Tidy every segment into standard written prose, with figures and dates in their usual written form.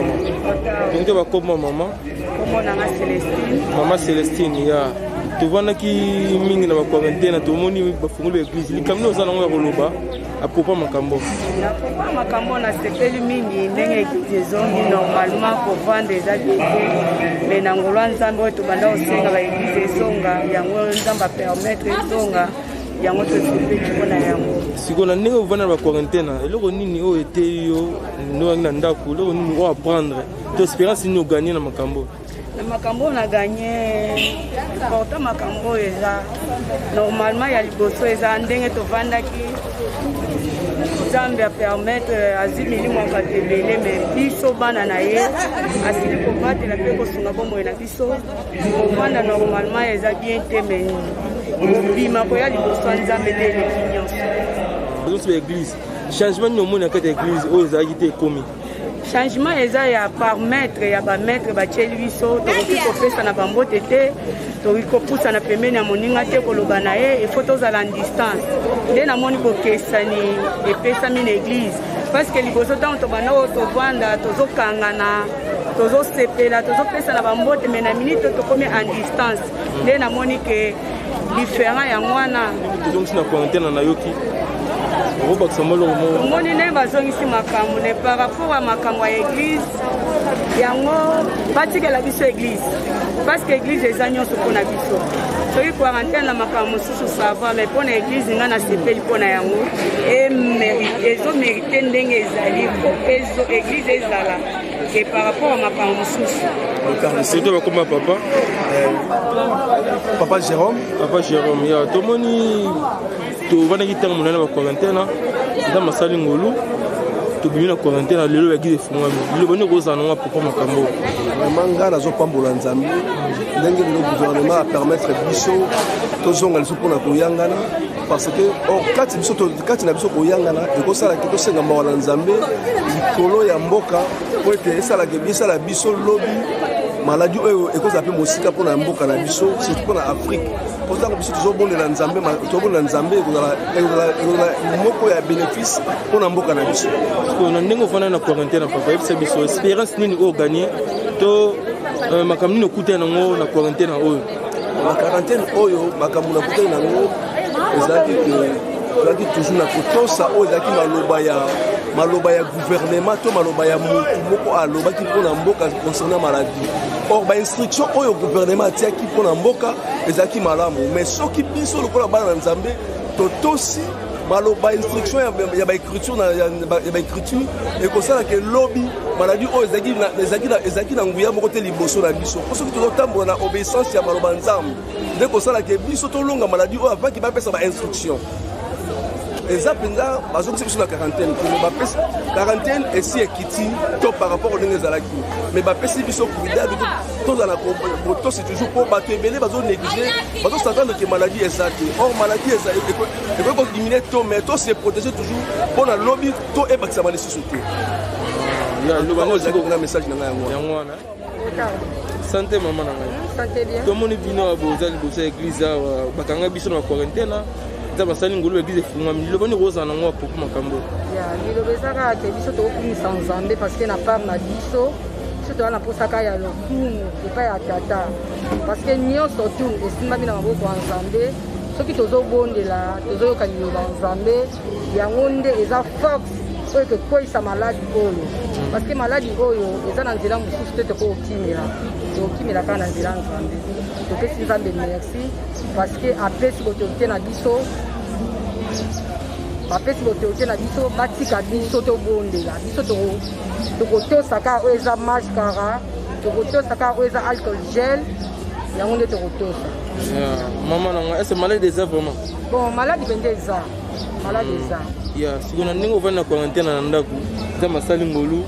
vraiment. Donc tu vas comment maman? Comment nanga Célestine? Maman Célestine ya. Tu vois na ki mingi na ba quarantaine to moni ba fungula église. Likamno ozana ngo koloba apopa makambo. Na popa makambo na sepeli mingi ndenge église zongi normalement pour vendre des activités. Mais na ngolwa nzambe to banda osenga ba église zonga yango nzamba permettre zonga. Yango to sepeli kona yango. Siko na ndenge ovana ba quarantaine eloko nini o ete yo no na ndako eloko nini o apprendre. To espérance ni o gagner na makambo. Na makambo na gagné porta makambo eza normalement ya liboso eza ndenge to vandaki Zambia permettre azimili mwaka tebele mais biso bana na ye asili ko batela pe ko sunga bombo na biso ko vanda normalement eza bien te mais bima ko ya liboso nzambe de l'union donc l'église changement no mona kata église o eza yite komi changement eza ya par maître ya ba maître ba tcheli biso to ko pesa na bambo tete to ko pusa na pembeni ya moninga te ko loba na ye il faut tozala en distance nde na moni ko kesani e pesa mi na église parce que liboso tant to bana o to vanda tozo kangana tozo sepela tozo pesa na bambo te mais na minute to komi en distance nde na moni que différent ya ngwana donc sina quarantaine na yoki moni ne bazongisi makambo ne par rapport à makambo ya église yango batikela biso église parce que église eza nyonso mpona biso soki quarantaine na makambo mosusu sava mais mpona église nga na sepeli mpona yango ezomérite ndenge ezali église ezala et par rapport à makambo mosusu c'était bakoma papa Papa Jérôme ya tomoni tovandaki ntango monene ba quarantaine eza masali ngolu tobimi na quarantaine lelo yagize fungwami liloba nini kozala nango apopa makambo vraiment nga nazopambola nzambe ndenge lelo gouvernement apermettre biso tozonga liso mpona koyangana parce que kati na biso koyangana ekosalaki tosenga mawa na nzambe likolo ya mboka po ete esala biso lobi maladi oyo ekozala mpe mosika mpona mboka na biso surtout mpona afrique ntango biso tozobondela nzambe ekozala moko ya bénéfice mpona mboka na biso na ndenge ofanda na quarantaine papa yebisa biso espérance nini oyo gagné to makambo nini okutani nango na quarantaine oyo na quarantaine oyo makambo nakutani nango ezalaki toujours na kotosa oyo ezalaki maloba ya gouvernement to maloba ya motu moko alobaki mpona mboka concernant maladie or bainstruction oyo gouvernement atiaki mpona mboka ezalaki malamu mais soki biso lokola bana na nzambe totosi maloba instruction ya baécriture ekosalaka elobi maladi oyo ezalaki na nguya moko te liboso na biso po soki tozotambola na obéissance ya maloba nzambe nde kosalaka biso tolonga maladi oyo avaki bapesa bainstruction eza mpenza bazongisi biso na quarantaine bapesi quarantaine esi ekiti to par rapport ndenge ezalaki mais bapesi biso kuidade tozala kotosi toujours mpo bato ebele bazonéglige bazosatendre ke maladi eza te or maladi ekoki kodimine to mais to se protéger toujours mpo na lobi to ebakisama lisusu te message na ngai yango wana santé mama na ngai tomoni bino aboza liboso ya église awa bakanga biso na quarantaine za basali ngulu église efungwami liloba nini kozala nango apopo makambo liloba ezaka ke biso tokokumisa nzambe parce que na part na biso toza na mposaka ya lokumu epai ya tata parce que nyonso tu esimbami na maboko ya nzambe soki tozobondela tozoyoka liloba ya nzambe yango nde eza force oyo tokweyisa maladi oyo parce que maladi oyo eza na nzela mosusu te tokokimela kaka na nzela ya nzambe topesi nzambe merci parce que apesi botorité na biso batika biso tobondela biso tokotosaka oyo eza maskara tokotosaka oyo eza alcool gel yango nde tokotosa mama nanga est-ce malade eza vraiment bon maladi mpe nde eza maladi eza siko na ndenge ovandi na quarantaine na ndako eza masali ngolu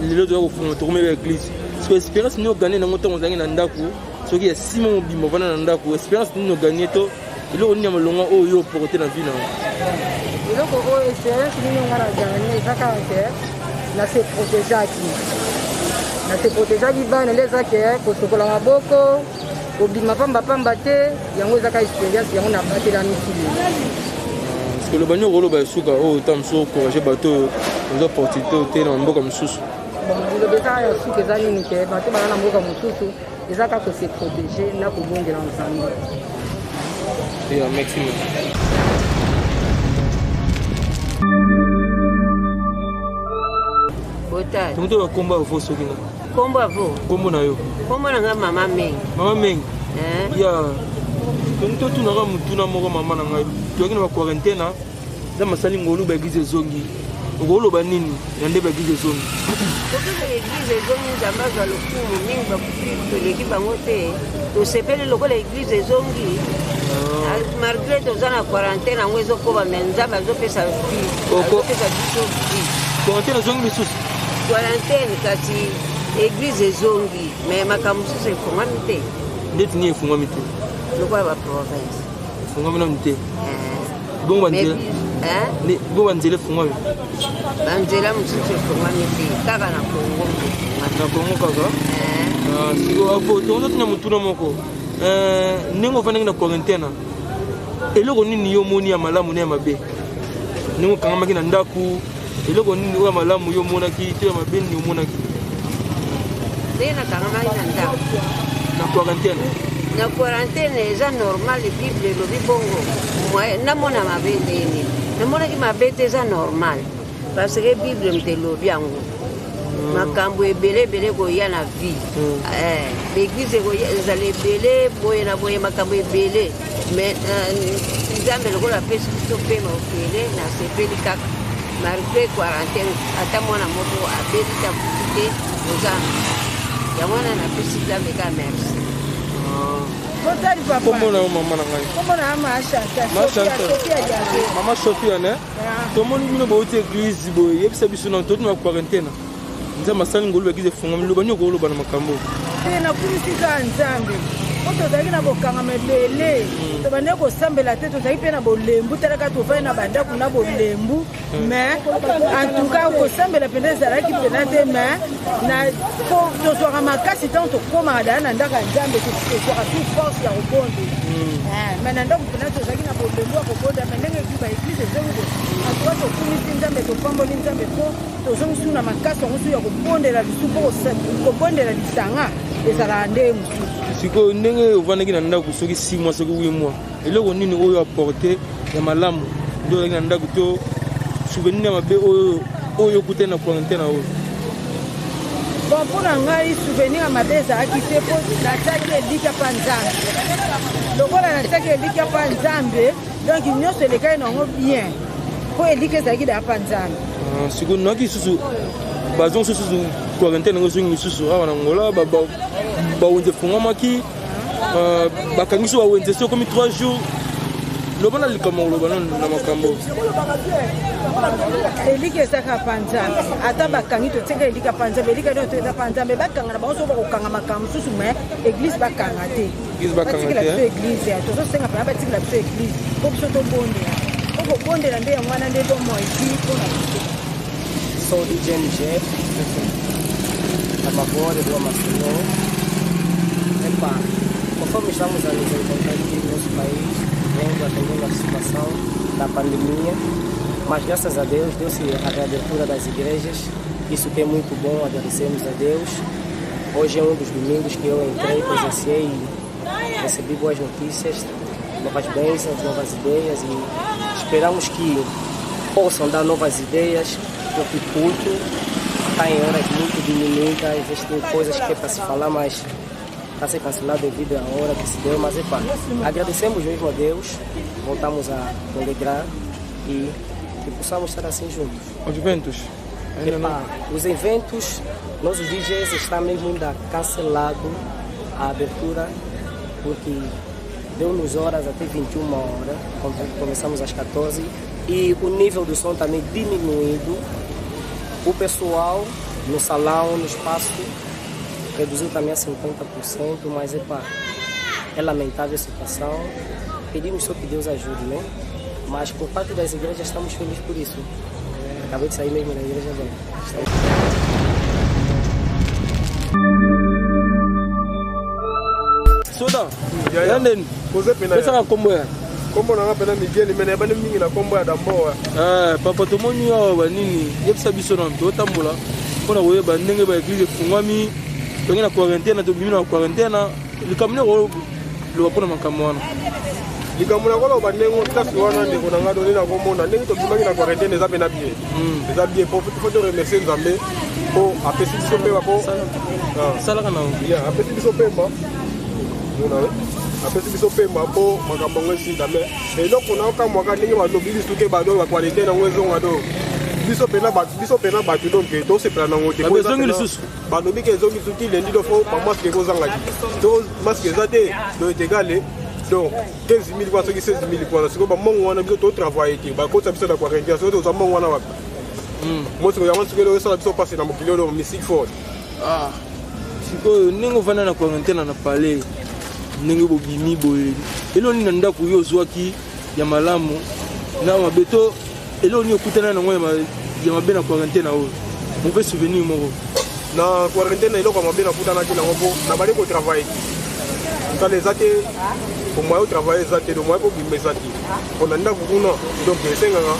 lelo toya kofunga tokomeba église siko espérance nini ogane nango ntango ozangi na ndako soki ya sima mobima ovanda na ndako espérance nini ogane to eloko nini ya malonga oyo yo oporte na vie nango eloko oyo espérance nini nga na gane ezaka ke na se protégeaki bana nde eza ke kosokola maboko kobima pambapamba te yango ezaka expérience yango na batela mikili parce que loba nyonso koloba esuka oyo ta mosusu okourage bato oyo oza opportunité te na mboka mosusu ezaka ya suki eza nini te bato bana na mboka mosusu eza kaka se protéger na kobondela nzambe. Merci. Botali. Tu mutu bakomba avo soki na. Kombo avo. Kombo na yo. Kombo na nga mama Meng. Mama Meng. Ya. Donc tu n'auras mutuna moko mama na ngai. Tu as une quarantaine za masali ngolu ba église zongi. Ngolu ba nini? Yande ba église zongi. Porque a église zongi nzamba za lokumu mingi ba kupeleki bango te. To sepele lokola église zongi. Malgré toza na quarantaine yango ezokoba me nzambe azopesa vie. Azopesa biso vie. Quarantaine zongi misusu. Quarantaine kasi église ezongi mais makambo mosusu efungwami te. Ndeti ni efungwami te. Lokola baprovince efungwami nanu te. Bongo banzela bongo banzela efungwami. Banzela mosusu efungwami te kaka na Congo. Na Congo kaka. Siko apo toza tuna mutuna moko. Ndenge ofandaki na quarantaine eloko nini yo moni ya malamu ne ya mabe? Ndenge okangamaki na ndaku eloko nini oyo ya malamu yo monaki to ya mabe nini omonaki? Ndenge nakangamaki na ndaku na quarantaine. Na quarantaine eza normal, bible elobi bongo namona mabe ndeni namonaki mabe te eza normal parce que bible mte elobi yango makambo ebele ebele koya na vie l'église ezala ebele boye na boye makambo ebele mais nzambe lokola apesi biso pema okele nasepeli kaka malgré quarantaine ata mwana moko abeli ta butu te oza yango wana napesi nzambe ka merci. Botali papa. Comment na mama na ngai? Comment na mama Sofia? Mama Sofia ne? Tomoni bino ba oti église boye yebisa biso na toti na quarantaine. Nza masali ngolu église fungami loba nyoko loba na makambo. Na kumisika nzambe. Tozalaki na bokanga mebele tobande kosambela te tozalaki mpe na bolembu talaka tofai na bandako na bolembu mais antuka kosambela mpenza ezalaki mpena te mais tozwaka makasi ntango tokomaka dala na ndako ya nzambe tozwaka tu force ya kobondela mais na ndako mpena tozalaki na bolembu ya kobonda mais ndenge eki baeglise ezongi antuka tokumisi nzambe topamboli nzambe mpo tozongisi na makasi yango su ya kobondela lisu mpo kobondela lisanga ezalaka nde mosusu. Siko ndenge ovandaki na ndako soki 6 mois soki 8 mois eloko nini oyo apporte ya malamu nde ozalaki na ndako to souvenir ya mabe oyo okutani na quarantaine oyo? Bon, mpona ngai souvenir ya mabe ezalaki te mpo natiaki elika mpa nzambe lokola natiaki elika mpa nzambe donc nyonso elekaki nango bien mpo elika ezalaki daya mpa nzambe. Siko naki susu bazongi susu quarantaine yango ezongi misusu awa na ngola bawenze fungamaki bakangi so bawenze so komi 3 jours loba na likambo loba na makambo elika ezaka mpa nzambe ata bakangi totika elika mpa nzambe elika nio toeza mpa nzambe bakanga na bango so bakokanga makambo mosusu mais église bakanga te batikela biso église tozosenga mpena batikela biso église mpo biso tobondela mpo kobondela nde yango wana nde bomoeki mpona biso. Sou de GNG, a favor do Amazonas. Conforme estamos a nos encontrar aqui no nosso país, vendo atendendo a situação da pandemia, mas graças a Deus, deu-se a reabertura das igrejas, isso que é muito bom, agradecemos a Deus. Hoje é um dos domingos que eu entrei, presenciei e recebi boas notícias, novas bênçãos, novas ideias e esperamos que possam dar novas ideias, porque o culto está em horas muito diminuídas, existem coisas que é para se falar, mas está a ser cancelado devido à hora que se deu, mas agradecemos mesmo a Deus, voltamos a alegrar e que possamos estar assim juntos. Os eventos? Os eventos, nossos DJs estão mesmo ainda cancelado a abertura, porque deu-nos horas até 21 horas, começamos às 14 e o nível do som também diminuído. O pessoal no salão, no espaço, reduziu também a 50%, mas é lamentável a situação. Pedimos só que Deus ajude, né? Mas por parte das igrejas estamos felizes por isso. Acabei de sair mesmo da igreja agora. Soda, yanden, pesa kombo ya. Kombo na ngapena Miguel mena bana mingi na kombo ya Damboa. Papa tomoni awa banini, yebisa biso na to tambola. mpona koyeba ndenge baeglise efungwami tongi na quarantaine tobimi na quarantaine likambo nde koloba mpona makambo wana likambo nakoloba ndenge kasi wana ndeko na nga doni nakomona ndenge tobimaki na quarantaine eza mpena bien eza bien fo to remercie nzambe mpo apesi biso pema mpo salaka na apesi biso pema apesi biso pema mpo makambo yango esila me eloko naokamwaka ndenge balobi lisusu ke bado baqualité nango ezonga do biso pena bato donke tosepela nango te balobi ke ezongi lisusu ti lendi do fo bamaske ekozangaki to maske eza te do etegale donc 15 000 kwa soki 16 000 kwa siko bamongo wana biso totravaille te bakotisa biso na quarantaine soki toza mongo wana wapi mosiko yango soki lelo esala biso pase na mokili oyo mystique fort sikoyo ndenge ovanda na quarantaine na palais ndenge bobimi boye elo nini na ndako yo ozwaki ya malamu na mabe to elo nini okutana nango ya mabe na quarantaine na oyo mauvais souvenir moko na quarantaine na eloko ya mabe nakutanaki nango mpo nabali kotravaille tala eza te omoye otravaille eza te omoye kobima eza te mpona ndako kuna donc esengaka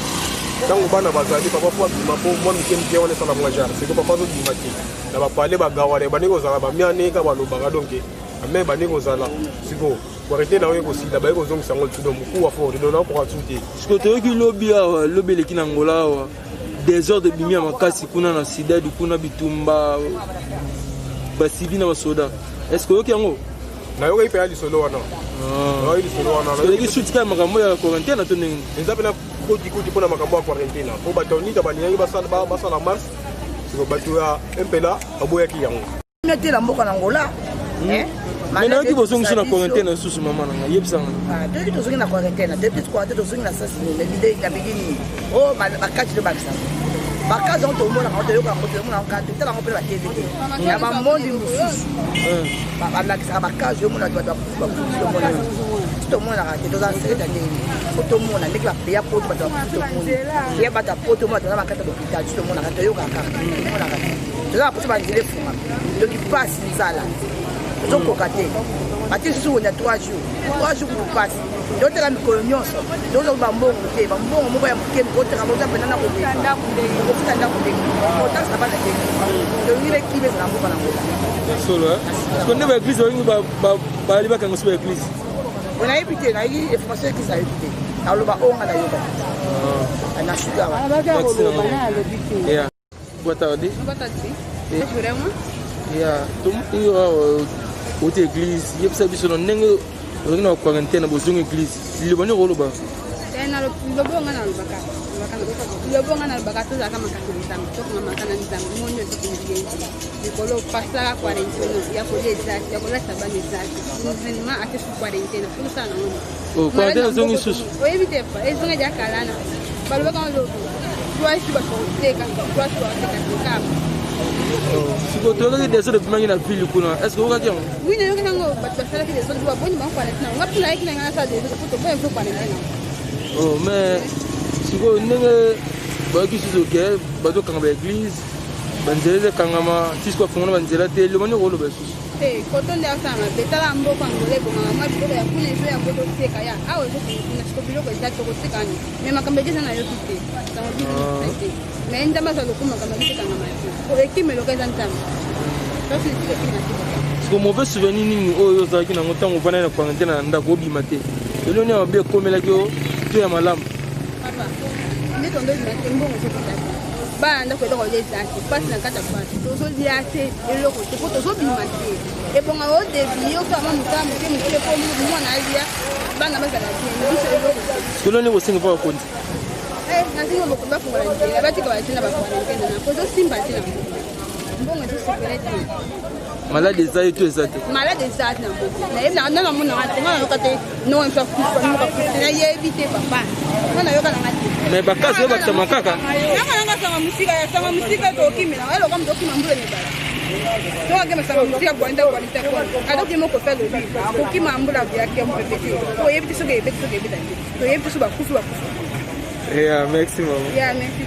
ntango bana bazali papa po abima mpo mwa mike wana esala mwa jare siko papa azobima te na bapale bagawane bandeki kozala bamianeka balobaka donc ame bandeki kozala siko quarantaine nayo ekosila baye kozongisa yango litu do mokuwa fort do nakokoka tu te siko toyoki lobi awa lobi eleki na ngola awa desordre ebimi ya makasi kuna na sidadi kuna bitumba basibi na basoda est ce que oyoki yango nayoka ipe ya lisolo wana eleki suti kaka makambo ya quarantaine to ndenge eza mpena kotikuti mpona makambo ya quarantaine mpo bato nita balingangi basala mars siko bato ya mpela baboyaki yango netela mboka na ngola nayoki bozongisi na quarantaine lisusu mama nanga yebisanga toyoki tozongi na quarantaine depuis quarantaine tozongi na sasi na bikini o bakati to bakisa bakazi yango tomona yango toyoka yango tomona yango kati tala yango mpe batv te ya bamondi mosusu balakisaka bakazi omona bato bakufi tomona tomonaka te toza sereta ndenge fo tomona ndenge bapeya poto bato bakufi tomoni ya bato apoto omona toza bakati ya lopital ti tomonaka toyokaka kaka tomonaka te toza bapoto banzela efunga toki pasi nzala tozokoka te batie susu wenda 3 jours kutu pasi toteka mikolo nyonso toza bambongo te bambongo moko ya moke koteka moza mpena na kofuta ndako ndenge otakisa bana ndenge tolingi bekibe ezala mboka na ngola solo siko nde baeglise balingi bali bakango so baeglise onayebi te nayebi information ekisa yebi te naloba onga nayoba na suka boa tarde oti église yebisa biso na ndenge olingi na quarantaine bozongi église liloba nini okoloba lobonga na lobaka tozalaka makasi nzambe tokomamaka na nzambe mo nyonso kondienzi likolo pasaka quarantaine ya kolia ezaki ya kolasa bana ezaki musulman ate su quarantaine posala nango quarantaine ezongi susu oyebi te ezonga edi akalana balobaka lobo twasi bakoteka twasi bakoteka siko toyokaki desordre ebimaki na ville kuna est ce que okaki yango wi nayoki nango bato basalaki desordre baboni bango quarantaine nango ngapi nayeki na ngana sala desordre po toboye mpe quarantaine nango mais sikoyo ndenge bayoki susu ke bazokanga baeglise banzela ezakangama tisiko bafungana banzela te loba nini okoloba susu koto nde asala mabe tala mboka ngola ebongaka mwa biloko ya kuna ezo yango toteka ya awa ezokuna siko biloko eza tokotekani me makambo eki eza nayoki te sango bili te me nzambe aza lokumu makambo ekitekangama te ekime eloko eza nzambe siko mauvais souvenir nini oyo ozalaki nango ntango ovandaki na quarantaine na ndako obima te elo nini ya mabe ekomelaki o to ya malamu nde tondobima te mbongo ezokotaki bana ndako eloko ezaki mpasi na kati ya basi tozolia te eloko te mpo tozobima te ebonga odebi okama motala moke moke mpo mwana alia bana bazala te biso eloko te sikoyo nini kosenga mpo bakonzi nasinga bokomi bafungola nzela batika batina baquarantaine na po ezosimba te na mbongo ezosepele te malade eza ye to eza te malade eza te na mboka nayebi nanga namonanga te nga nayoka te noemsa kufa nokakufa nayebi te papa nga nayoka nanga te mais bakasi oyo bakisama kaka nanga sanga musika tokimela eloka moto okima mbula mibala tokakema sanga musika bwanda kwalita kwa atokima okofa lobi okima mbula yake mopepe te toyebi te soki eyebeti soki eyebeta te toyebi te so bakufi merci maman merci